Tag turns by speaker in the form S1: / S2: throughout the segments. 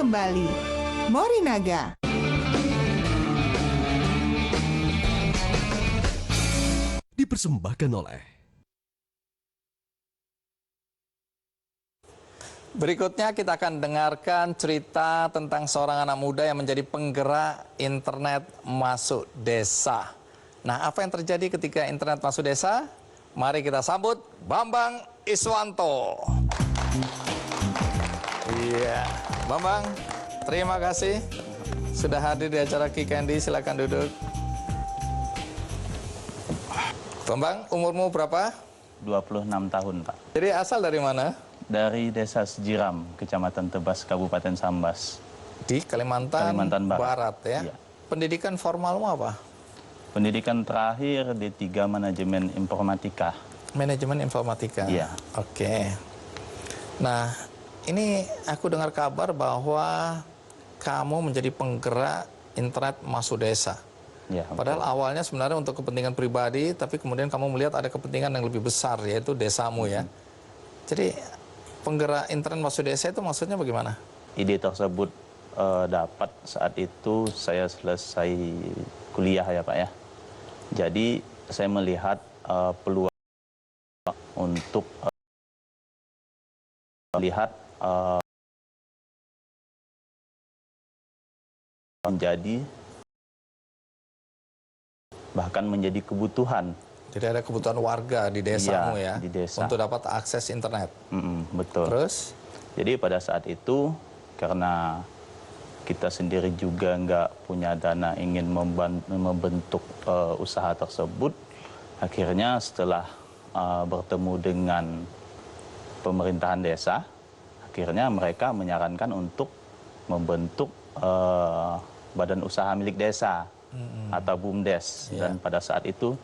S1: kembali. Morinaga.
S2: Dipersembahkan oleh
S3: Berikutnya kita akan dengarkan cerita tentang seorang anak muda yang menjadi penggerak internet masuk desa. Nah, apa yang terjadi ketika internet masuk desa? Mari kita sambut Bambang Iswanto. Iya, Bambang, terima kasih sudah hadir di acara Ki Candy. Silakan duduk. Bambang, umurmu berapa?
S4: 26 tahun, Pak.
S3: Jadi asal dari mana?
S4: Dari Desa Sejiram, Kecamatan Tebas, Kabupaten Sambas.
S3: Di Kalimantan Barat ya?
S4: Iya.
S3: Pendidikan formalmu apa?
S4: Pendidikan terakhir D3 Manajemen Informatika.
S3: Manajemen Informatika?
S4: Iya.
S3: Oke. Nah, ini aku dengar kabar bahwa kamu menjadi penggerak internet masuk desa.
S4: Ya,
S3: Padahal awalnya sebenarnya untuk kepentingan pribadi, tapi kemudian kamu melihat ada kepentingan yang lebih besar, yaitu desamu ya. Jadi, penggerak internet masuk desa itu maksudnya bagaimana?
S4: ide tersebut dapat saat itu saya selesai kuliah ya, Pak ya. Jadi saya melihat peluang untuk melihat menjadi bahkan menjadi kebutuhan.
S3: Jadi ada kebutuhan warga di desamu ya,
S4: di desa.
S3: untuk dapat akses internet.
S4: Betul.
S3: Terus?
S4: Jadi pada saat itu karena kita sendiri juga nggak punya dana ingin membentuk usaha tersebut, akhirnya setelah bertemu dengan pemerintahan desa, akhirnya mereka menyarankan untuk membentuk badan usaha milik desa atau BUMDes. Dan pada saat itu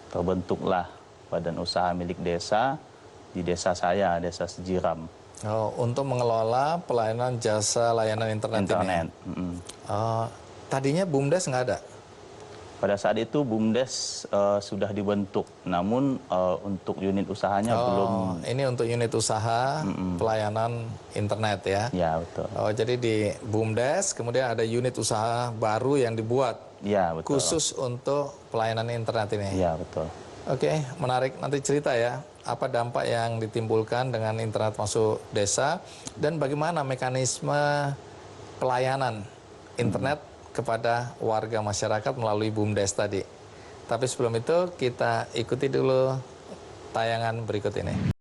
S4: terbentuklah badan usaha milik desa di desa saya, Desa Sejiram.
S3: Oh, untuk mengelola pelayanan jasa layanan internet ini? Tadinya BUMDes nggak ada?
S4: Pada saat itu BUMDes sudah dibentuk, namun untuk unit usahanya belum.
S3: Ini untuk unit usaha pelayanan internet ya?
S4: Ya, betul.
S3: Oh, jadi di BUMDes kemudian ada unit usaha baru yang dibuat
S4: Ya, betul.
S3: khusus untuk pelayanan internet ini?
S4: Ya, betul.
S3: Oke, menarik. Nanti cerita ya, apa dampak yang ditimbulkan dengan internet masuk desa dan bagaimana mekanisme pelayanan internet kepada warga masyarakat melalui BUMDes tadi. Tapi sebelum itu kita ikuti dulu tayangan berikut ini.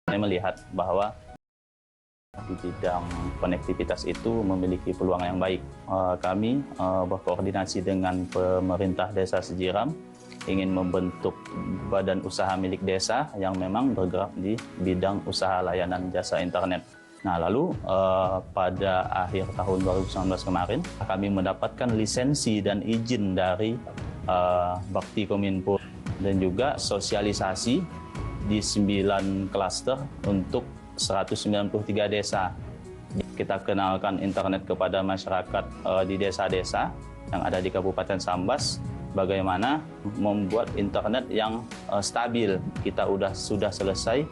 S4: Saya melihat bahwa di bidang konektivitas itu memiliki peluang yang baik. Kami berkoordinasi dengan pemerintah Desa Sejiram ingin membentuk badan usaha milik desa yang memang bergerak di bidang usaha layanan jasa internet. Nah, lalu pada akhir tahun 2019 kemarin kami mendapatkan lisensi dan izin dari Bakti Kominfo dan juga sosialisasi di 9 klaster untuk 193 desa. Kita kenalkan internet kepada masyarakat di desa-desa yang ada di Kabupaten Sambas, bagaimana membuat internet yang stabil. Kita sudah selesai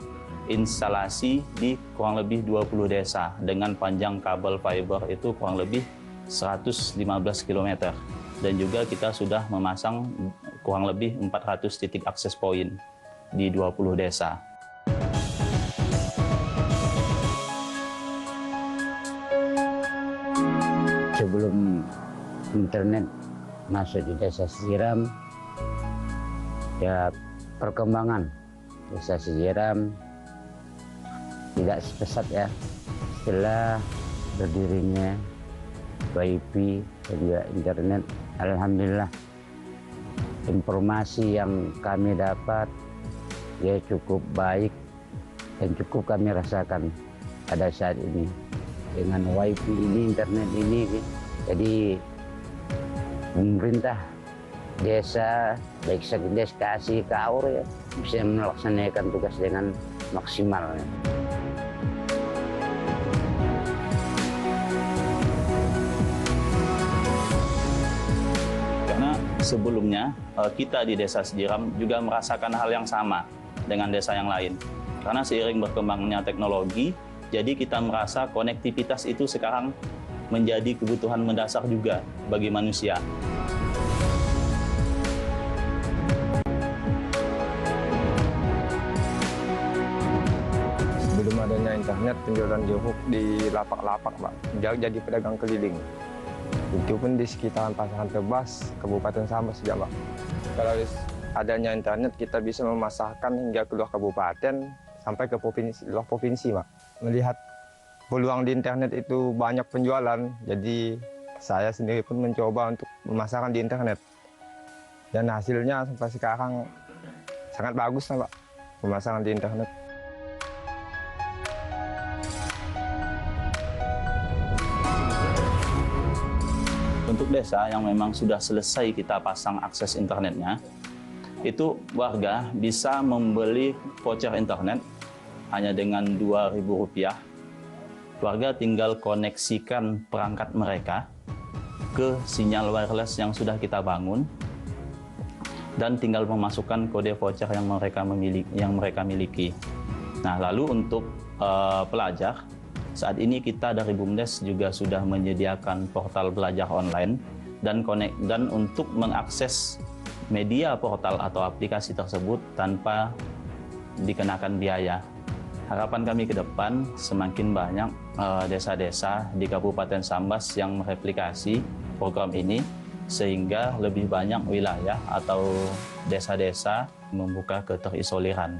S4: instalasi di kurang lebih 20 desa dengan panjang kabel fiber itu kurang lebih 115 km. Dan juga kita sudah memasang kurang lebih 400 titik akses point di 20 desa.
S5: Sebelum internet masuk di Desa Sejiram, ya perkembangan Desa Sejiram tidak sepesat ya. Setelah berdirinya WiFi dan juga internet, alhamdulillah informasi yang kami dapat ya cukup baik dan cukup kami rasakan pada saat ini. Dengan WiFi ini, internet ini, jadi pemerintah desa, baik Sekdes, KASI, KAUR ya, bisa melaksanakan tugas dengan maksimal.
S4: sebelumnya kita di Desa Sejiram juga merasakan hal yang sama dengan desa yang lain. Karena seiring berkembangnya teknologi, jadi kita merasa konektivitas itu sekarang menjadi kebutuhan mendasar juga bagi manusia.
S6: Belum adanya internet, penjualan jeruk di lapak-lapak, Pak. Jadi pedagang keliling. Itu pun di sekitaran Pasaran Tebas, Kabupaten Sambas juga, Pak. Kalau adanya internet, kita bisa memasarkan hingga keluar kabupaten sampai ke luar provinsi, Pak. Melihat peluang di internet itu banyak penjualan, jadi saya sendiri pun mencoba untuk memasarkan di internet. Dan hasilnya sampai sekarang sangat bagus, Pak, pemasaran di internet.
S4: Untuk desa yang memang sudah selesai kita pasang akses internetnya, itu warga bisa membeli voucher internet hanya dengan Rp2.000. Warga tinggal koneksikan perangkat mereka ke sinyal wireless yang sudah kita bangun dan tinggal memasukkan kode voucher yang mereka miliki. Nah, lalu untuk pelajar, saat ini kita dari BUMDes juga sudah menyediakan portal belajar online dan untuk mengakses media portal atau aplikasi tersebut tanpa dikenakan biaya. Harapan kami ke depan semakin banyak desa-desa di Kabupaten Sambas yang mereplikasi program ini sehingga lebih banyak wilayah atau desa-desa membuka keterisoliran.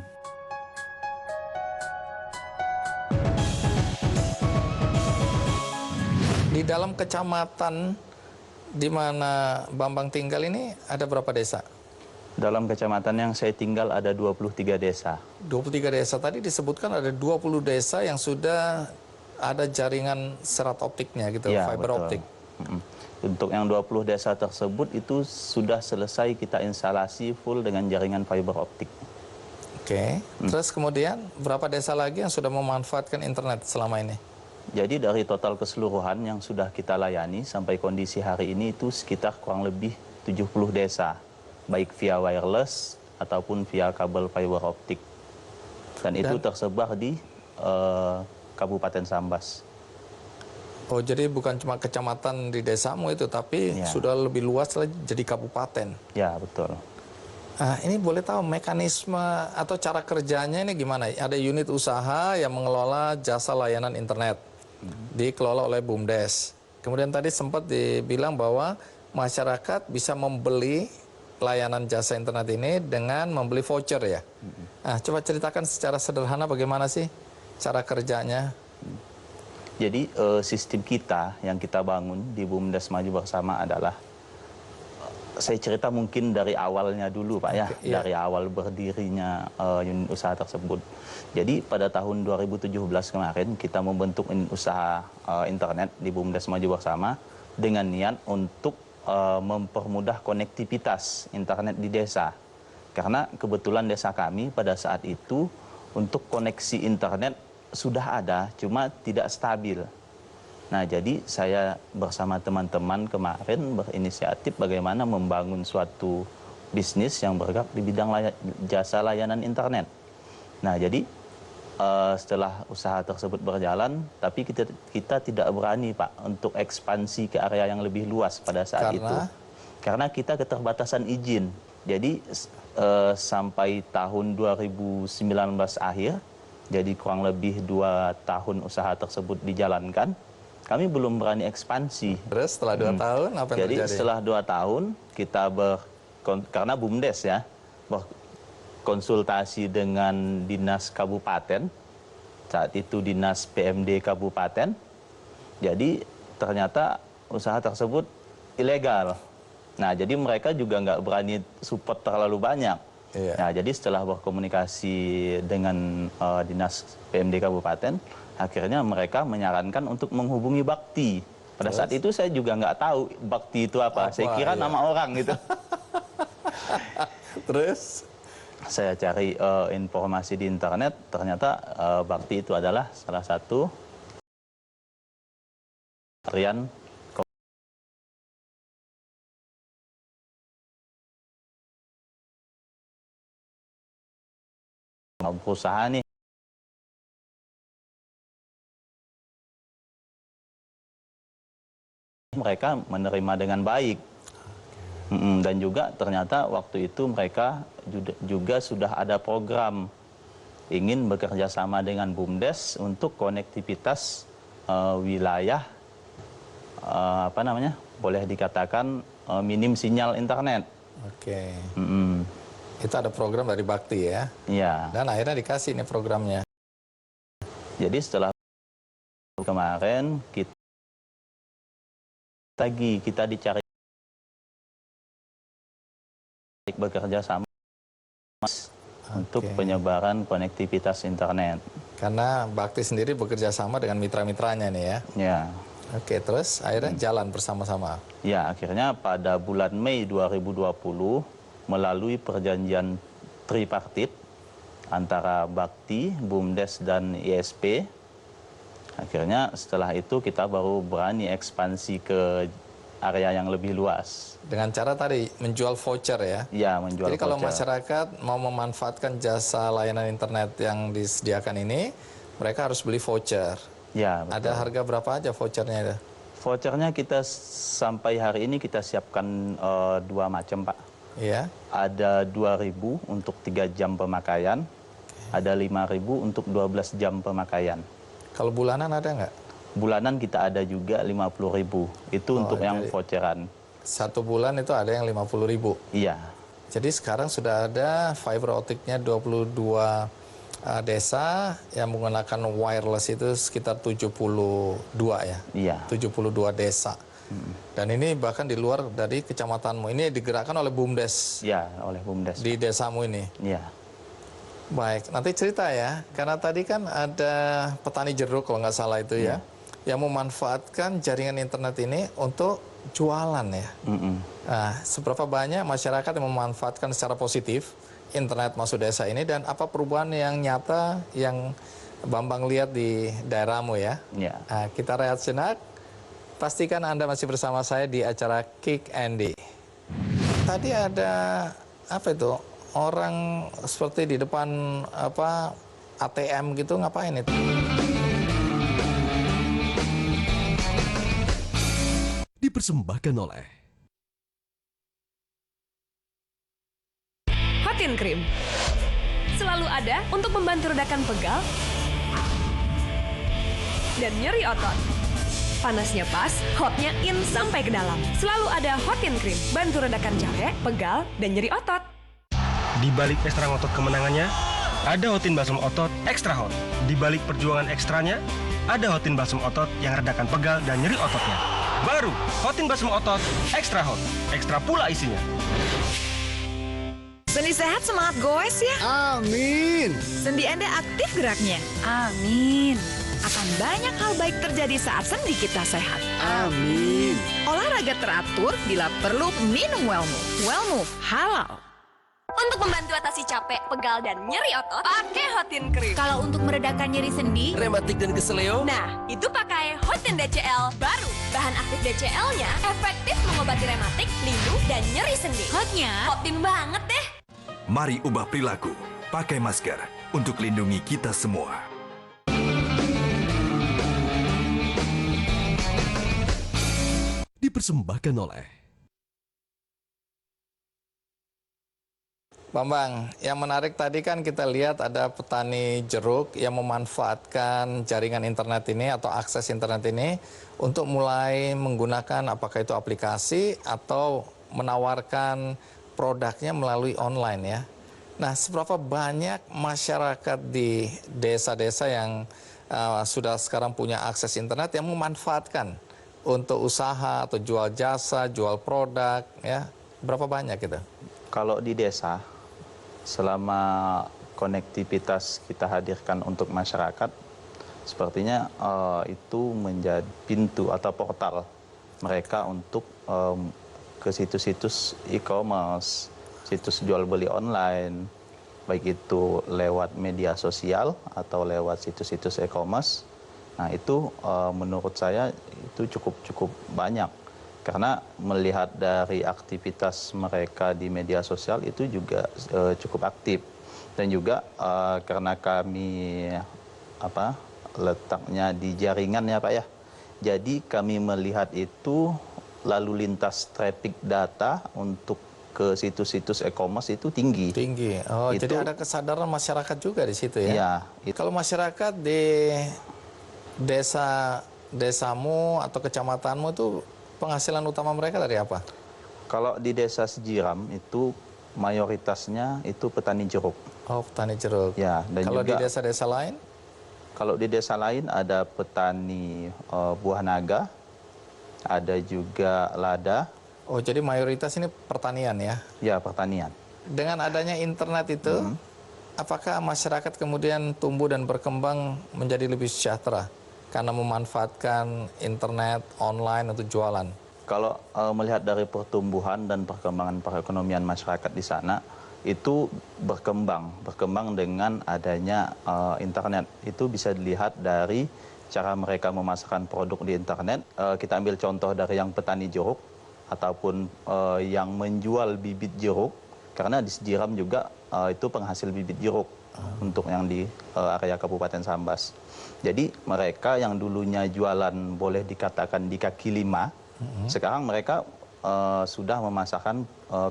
S3: Di dalam kecamatan di mana Bambang tinggal ini ada berapa desa?
S4: Dalam kecamatan yang saya tinggal ada 23 desa.
S3: 23 desa. Tadi disebutkan ada 20 desa yang sudah ada jaringan serat optiknya gitu,
S4: Ya,
S3: fiber
S4: betul.
S3: optik.
S4: Untuk yang 20 desa tersebut itu sudah selesai kita instalasi full dengan jaringan fiber optik.
S3: Oke. Terus kemudian berapa desa lagi yang sudah memanfaatkan internet selama ini?
S4: Jadi dari total keseluruhan yang sudah kita layani sampai kondisi hari ini itu sekitar kurang lebih 70 desa. Baik via wireless ataupun via kabel fiber optik. Dan itu tersebar di Kabupaten Sambas.
S3: Oh, jadi bukan cuma kecamatan di desamu itu, tapi
S4: Ya.
S3: sudah lebih luas lagi jadi kabupaten.
S4: Ya, betul.
S3: Nah, ini boleh tahu mekanisme atau cara kerjanya ini gimana? Ada unit usaha yang mengelola jasa layanan internet, dikelola oleh BUMDes. Kemudian tadi sempat dibilang bahwa masyarakat bisa membeli layanan jasa internet ini dengan membeli voucher ya. Nah, coba ceritakan secara sederhana bagaimana sih cara kerjanya?
S4: Jadi sistem kita yang kita bangun di BUMDes Maju Bersama adalah, saya cerita mungkin dari awalnya dulu Pak ya,
S3: iya.
S4: dari awal berdirinya unit usaha tersebut. Jadi pada tahun 2017 kemarin kita membentuk unit usaha internet di BUMDes Maju Bersama dengan niat untuk mempermudah konektivitas internet di desa. Karena kebetulan desa kami pada saat itu untuk koneksi internet sudah ada, cuma tidak stabil. Nah, jadi saya bersama teman-teman kemarin berinisiatif bagaimana membangun suatu bisnis yang bergerak di bidang jasa layanan internet. Nah, jadi setelah usaha tersebut berjalan, tapi kita tidak berani Pak untuk ekspansi ke area yang lebih luas pada saat itu. Karena kita keterbatasan izin. Jadi sampai tahun 2019 akhir, jadi kurang lebih 2 tahun usaha tersebut dijalankan, kami belum berani ekspansi.
S3: Terus setelah 2 tahun apa yang
S4: Jadi
S3: terjadi?
S4: setelah 2 tahun kita karena BUMDes ya, berkonsultasi dengan dinas kabupaten, saat itu dinas PMD kabupaten, jadi ternyata usaha tersebut ilegal. Nah, jadi mereka juga nggak berani support terlalu banyak.
S3: Iya.
S4: Nah, jadi setelah berkomunikasi dengan dinas PMD kabupaten, akhirnya mereka menyarankan untuk menghubungi Bakti. Pada saat itu saya juga nggak tahu Bakti itu apa. Saya kira
S3: iya.
S4: nama orang gitu.
S3: Terus?
S4: Saya cari informasi di internet, ternyata Bakti itu adalah salah satu harian berusaha nih mereka menerima dengan baik. Dan juga ternyata waktu itu mereka juga sudah ada program ingin bekerja sama dengan BUMDes untuk konektivitas wilayah boleh dikatakan minim sinyal internet.
S3: Oke. Itu ada program dari Bakti ya?
S4: Iya.
S3: Dan akhirnya dikasih nih programnya.
S4: Jadi setelah kemarin kita dicari bekerja sama untuk penyebaran konektivitas internet.
S3: Karena Bakti sendiri bekerja sama dengan mitra-mitranya nih ya?
S4: Ya.
S3: Oke, terus akhirnya jalan bersama-sama?
S4: Ya, akhirnya pada bulan Mei 2020 melalui perjanjian tripartit antara Bakti, BUMDes, dan ISP. Akhirnya setelah itu kita baru berani ekspansi ke area yang lebih luas.
S3: Dengan cara tadi menjual voucher ya?
S4: Iya, menjual
S3: Jadi kalau
S4: voucher.
S3: masyarakat mau memanfaatkan jasa layanan internet yang disediakan ini, mereka harus beli voucher.
S4: Ya, betul.
S3: Ada harga berapa aja vouchernya itu?
S4: Vouchernya kita sampai hari ini kita siapkan 2 macam, Pak.
S3: Iya.
S4: Ada 2.000 untuk 3 jam pemakaian, ada 5.000 untuk 12 jam pemakaian.
S3: Kalau bulanan ada nggak?
S4: Bulanan kita ada juga 50.000. Itu untuk yang
S3: jadi
S4: voucheran.
S3: 1 bulan itu ada yang 50.000.
S4: Iya.
S3: Jadi sekarang sudah ada fiber optiknya 22 desa yang menggunakan wireless itu sekitar 72 ya.
S4: Iya.
S3: 72 desa. Dan ini bahkan di luar dari kecamatanmu. Ini digerakkan oleh BUMDes.
S4: Iya, oleh BUMDes.
S3: Di desamu ini.
S4: Iya.
S3: Baik, nanti cerita ya. Karena tadi kan ada petani jeruk kalau nggak salah itu ya, yang memanfaatkan jaringan internet ini untuk jualan ya. Nah, seberapa banyak masyarakat yang memanfaatkan secara positif internet masuk desa ini dan apa perubahan yang nyata yang Bambang lihat di daerahmu ya?
S4: Iya.
S3: Nah, kita rehat sejenak. Pastikan Anda masih bersama saya di acara Kick Andy. Tadi ada apa itu? Orang seperti di depan ATM gitu ngapain itu?
S2: Dipersembahkan oleh
S7: Hotin Cream. Selalu ada untuk membantu redakan pegal dan nyeri otot. Panasnya pas, hotnya in sampai ke dalam. Selalu ada Hotin Cream, bantu redakan jahe, pegal, dan nyeri otot.
S8: Di balik ekstra ngotot kemenangannya, ada Hotin Balsam Otot Extra Hot. Di balik perjuangan ekstranya, ada Hotin Balsam Otot yang redakan pegal dan nyeri ototnya. Baru, Hotin Balsam Otot Extra Hot. Ekstra pula isinya.
S9: Sendi sehat semangat goes ya.
S10: Amin.
S9: Sendi Anda aktif geraknya. Amin. Akan banyak hal baik terjadi saat sendi kita sehat.
S10: Amin.
S9: Olahraga teratur bila perlu minum Wellmove. Wellmove halal.
S7: Untuk membantu atasi capek, pegal, dan nyeri otot, pakai Hotin Cream.
S9: Kalau untuk meredakan nyeri sendi,
S10: Rematik dan keseleo.
S7: Nah, itu pakai Hotin DCL baru. Bahan aktif DCL-nya efektif mengobati rematik, lindung, dan nyeri sendi.
S9: hotnya
S7: Hotin banget deh.
S11: Mari ubah perilaku. Pakai masker untuk lindungi kita semua.
S2: dipersembahkan oleh
S3: Bambang, yang menarik tadi kan kita lihat ada petani jeruk yang memanfaatkan jaringan internet ini atau akses internet ini untuk mulai menggunakan apakah itu aplikasi atau menawarkan produknya melalui online ya. Nah, seberapa banyak masyarakat di desa-desa yang sudah sekarang punya akses internet yang memanfaatkan untuk usaha atau jual jasa, jual produk ya? Berapa banyak gitu?
S4: Kalau di desa, selama konektivitas kita hadirkan untuk masyarakat, sepertinya itu menjadi pintu atau portal mereka untuk ke situs-situs e-commerce, situs jual beli online, baik itu lewat media sosial atau lewat situs-situs e-commerce. Nah itu menurut saya itu cukup banyak. Karena melihat dari aktivitas mereka di media sosial itu juga cukup aktif. Dan juga karena kami letaknya di jaringan ya Pak ya. Jadi kami melihat itu lalu lintas traffic data untuk ke situs-situs e-commerce itu tinggi.
S3: Tinggi. Oh,
S4: itu,
S3: jadi ada kesadaran masyarakat juga di situ ya.
S4: Iya.
S3: Kalau masyarakat di desamu atau kecamatanmu itu penghasilan utama mereka dari apa?
S4: Kalau di desa Sejiram itu mayoritasnya itu petani jeruk.
S3: Oh, petani jeruk.
S4: Ya, dan
S3: kalau
S4: juga
S3: di desa-desa lain?
S4: Kalau di desa lain ada petani buah naga, ada juga lada.
S3: Oh, jadi mayoritas ini pertanian ya?
S4: Ya, pertanian.
S3: Dengan adanya internet itu, apakah masyarakat kemudian tumbuh dan berkembang menjadi lebih sejahtera karena memanfaatkan internet, online untuk jualan?
S4: Kalau melihat dari pertumbuhan dan perkembangan perekonomian masyarakat di sana, itu berkembang dengan adanya internet. Itu bisa dilihat dari cara mereka memasarkan produk di internet. Kita ambil contoh dari yang petani jeruk ataupun yang menjual bibit jeruk, karena di Sejiram juga itu penghasil bibit jeruk untuk yang di area Kabupaten Sambas. Jadi mereka yang dulunya jualan boleh dikatakan di kaki lima, sekarang mereka sudah memasarkan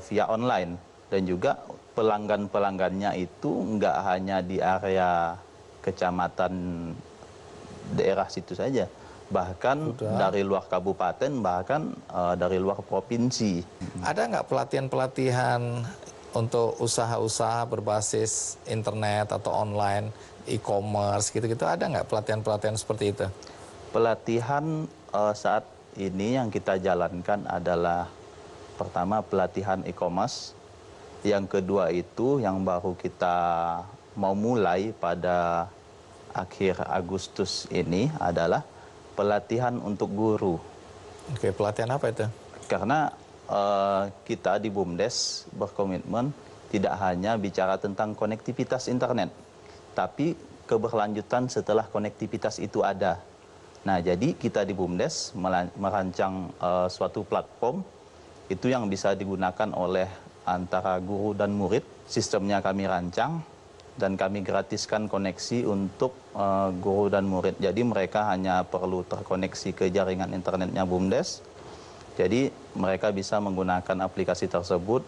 S4: via online. Dan juga pelanggan-pelanggannya itu nggak hanya di area kecamatan daerah situ saja, bahkan dari luar kabupaten, bahkan dari luar provinsi.
S3: Ada nggak pelatihan-pelatihan untuk usaha-usaha berbasis internet atau online, e-commerce gitu-gitu? Ada nggak pelatihan-pelatihan seperti itu?
S4: Pelatihan saat ini yang kita jalankan adalah pertama pelatihan e-commerce. Yang kedua itu yang baru kita mau mulai pada akhir Agustus ini adalah pelatihan untuk guru.
S3: Oke, pelatihan apa itu?
S4: Karena kita di BUMDes berkomitmen tidak hanya bicara tentang konektivitas internet, tapi keberlanjutan setelah konektivitas itu ada. Nah, jadi kita di BUMDes merancang suatu platform itu yang bisa digunakan oleh antara guru dan murid. Sistemnya kami rancang dan kami gratiskan koneksi untuk guru dan murid. Jadi mereka hanya perlu terkoneksi ke jaringan internetnya BUMDes. Jadi mereka bisa menggunakan aplikasi tersebut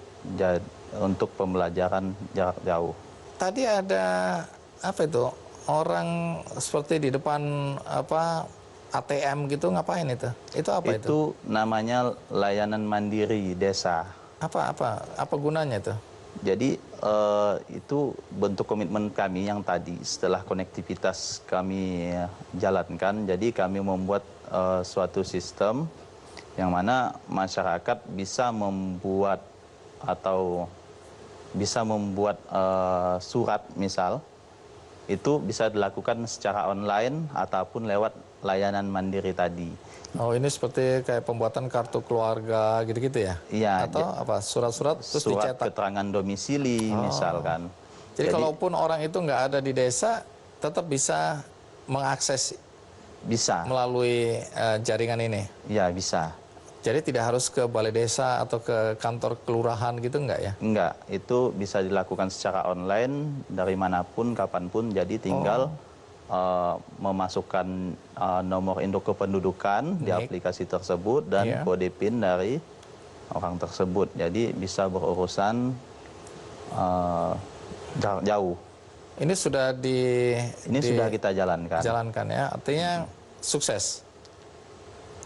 S4: untuk pembelajaran jarak jauh.
S3: Tadi ada apa itu? Orang seperti di depan ATM gitu, ngapain itu? Itu apa itu?
S4: Itu namanya layanan mandiri desa.
S3: Apa gunanya itu?
S4: Jadi itu bentuk komitmen kami yang tadi setelah konektivitas kami jalankan. Jadi kami membuat suatu sistem yang mana masyarakat bisa membuat surat misal, itu bisa dilakukan secara online ataupun lewat layanan mandiri tadi.
S3: Oh, ini seperti kayak pembuatan kartu keluarga gitu-gitu ya?
S4: Iya.
S3: Atau apa? Surat-surat terus
S4: surat
S3: dicetak?
S4: keterangan domisili misalkan.
S3: Jadi kalaupun orang itu nggak ada di desa, tetap bisa mengakses melalui jaringan ini?
S4: Iya, bisa.
S3: Jadi tidak harus ke balai desa atau ke kantor kelurahan gitu enggak ya?
S4: Enggak, itu bisa dilakukan secara online dari manapun, kapanpun. Jadi tinggal memasukkan nomor induk kependudukan di aplikasi tersebut dan kode PIN dari orang tersebut. Jadi bisa berurusan jarak jauh.
S3: Ini sudah
S4: sudah kita jalankan.
S3: Jalankan ya, artinya sukses.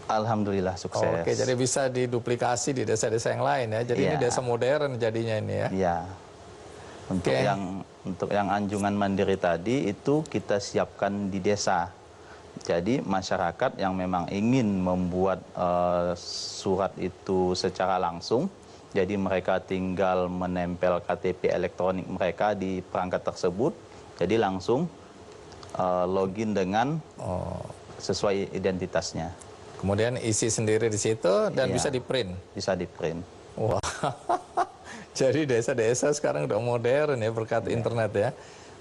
S4: Alhamdulillah sukses.
S3: Oke, jadi bisa diduplikasi di desa-desa yang lain ya. Jadi ini desa modern jadinya ini ya.
S4: Iya. Untuk yang anjungan mandiri tadi itu kita siapkan di desa. Jadi masyarakat yang memang ingin membuat surat itu secara langsung, jadi mereka tinggal menempel KTP elektronik mereka di perangkat tersebut, jadi langsung login dengan sesuai identitasnya.
S3: Kemudian isi sendiri di situ dan bisa di-print?
S4: Bisa di-print.
S3: Wah, jadi desa-desa sekarang udah modern ya berkat internet ya.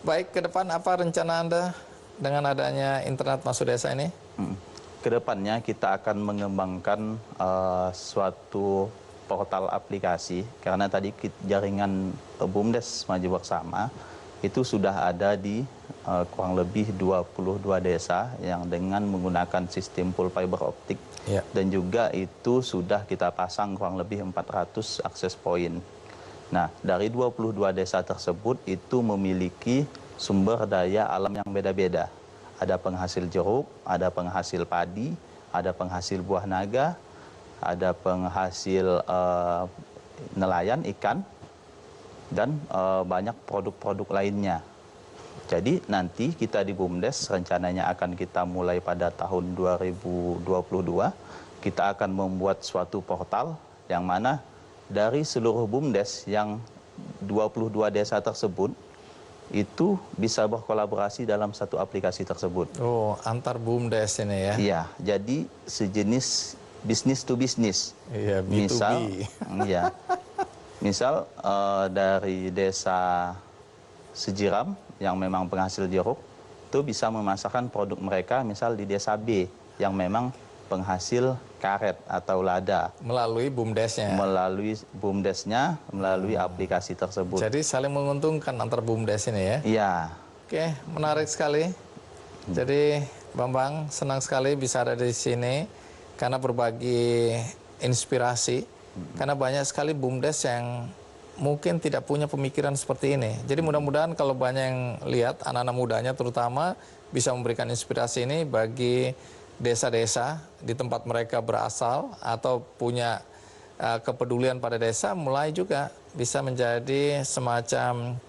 S3: Baik, ke depan apa rencana Anda dengan adanya internet masuk desa ini?
S4: Kedepannya kita akan mengembangkan suatu portal aplikasi, karena tadi jaringan BUMDes Maju Bersama itu sudah ada di kurang lebih 22 desa yang dengan menggunakan sistem full fiber optik.
S3: Ya.
S4: Dan juga itu sudah kita pasang kurang lebih 400 akses point. Nah, dari 22 desa tersebut itu memiliki sumber daya alam yang beda-beda. Ada penghasil jeruk, ada penghasil padi, ada penghasil buah naga, ada penghasil nelayan ikan, dan banyak produk-produk lainnya. Jadi nanti kita di BUMDes rencananya akan kita mulai pada tahun 2022, kita akan membuat suatu portal yang mana dari seluruh BUMDes yang 22 desa tersebut itu bisa berkolaborasi dalam satu aplikasi tersebut.
S3: Oh, antar BUMDes ini ya?
S4: Iya, jadi sejenis bisnis to bisnis.
S3: Iya, B2B.
S4: Misal dari desa Sejiram yang memang penghasil jeruk itu bisa memasarkan produk mereka misal di desa B yang memang penghasil karet atau lada.
S3: Melalui BUMDesnya?
S4: Melalui BUMDesnya, melalui aplikasi tersebut.
S3: Jadi saling menguntungkan antar BUMDes ini ya?
S4: Iya.
S3: Oke, menarik sekali. Jadi Bambang senang sekali bisa ada di sini karena berbagi inspirasi. Karena banyak sekali BUMDes yang mungkin tidak punya pemikiran seperti ini. Jadi mudah-mudahan kalau banyak yang lihat, anak-anak mudanya terutama bisa memberikan inspirasi ini bagi desa-desa di tempat mereka berasal atau punya kepedulian pada desa, mulai juga bisa menjadi semacam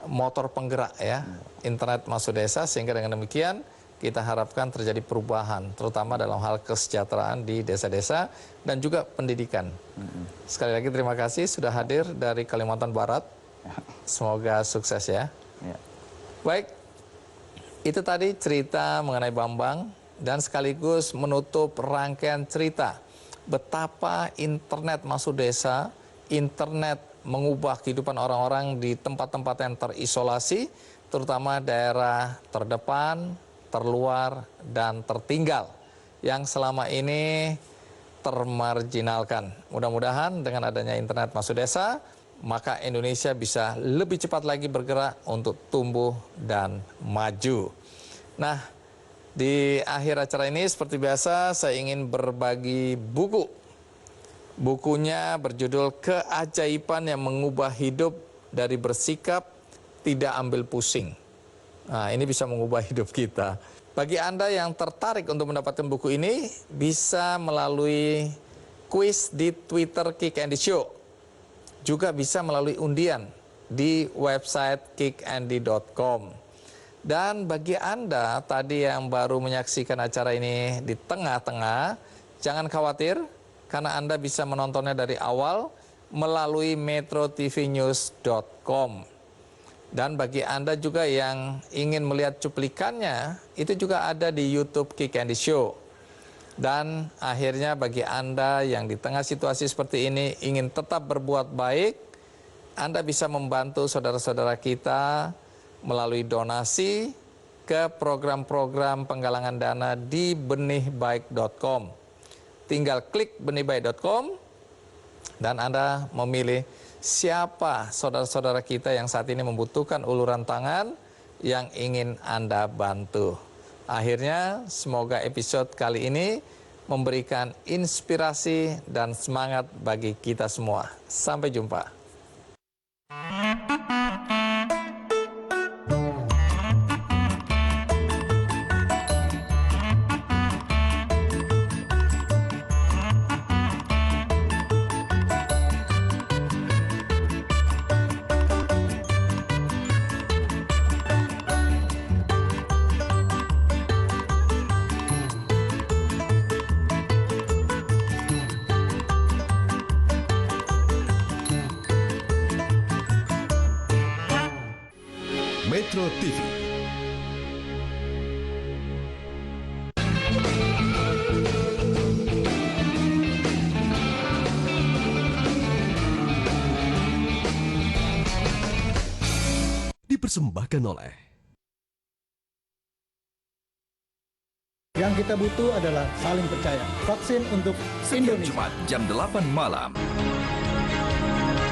S3: motor penggerak ya, internet masuk desa, sehingga dengan demikian kita harapkan terjadi perubahan, terutama dalam hal kesejahteraan di desa-desa dan juga pendidikan. Sekali lagi terima kasih sudah hadir dari Kalimantan Barat. Semoga sukses ya. Baik, itu tadi cerita mengenai Bambang dan sekaligus menutup rangkaian cerita betapa internet masuk desa, internet mengubah kehidupan orang-orang di tempat-tempat yang terisolasi, terutama daerah terdepan, terluar, dan tertinggal yang selama ini termarginalkan. Mudah-mudahan dengan adanya internet masuk desa, maka Indonesia bisa lebih cepat lagi bergerak untuk tumbuh dan maju. Nah, di akhir acara ini seperti biasa saya ingin berbagi buku. Bukunya berjudul Keajaiban yang Mengubah Hidup dari Bersikap Tidak Ambil Pusing. Nah, ini bisa mengubah hidup kita. Bagi Anda yang tertarik untuk mendapatkan buku ini, bisa melalui kuis di Twitter Kick Andy Show. Juga bisa melalui undian di website kickandy.com. Dan bagi Anda tadi yang baru menyaksikan acara ini di tengah-tengah, jangan khawatir, karena Anda bisa menontonnya dari awal melalui metrotvnews.com. Dan bagi Anda juga yang ingin melihat cuplikannya, itu juga ada di YouTube Kick Andy Show. Dan akhirnya bagi Anda yang di tengah situasi seperti ini ingin tetap berbuat baik, Anda bisa membantu saudara-saudara kita melalui donasi ke program-program penggalangan dana di benihbaik.com. Tinggal klik benihbaik.com dan Anda memilih siapa saudara-saudara kita yang saat ini membutuhkan uluran tangan yang ingin Anda bantu. Akhirnya, semoga episode kali ini memberikan inspirasi dan semangat bagi kita semua. Sampai jumpa.
S11: Metro TV.
S2: Dipersembahkan oleh
S12: yang kita butuh adalah saling percaya. Vaksin untuk
S11: Setiap
S12: Indonesia.
S11: Jumat jam 8 malam.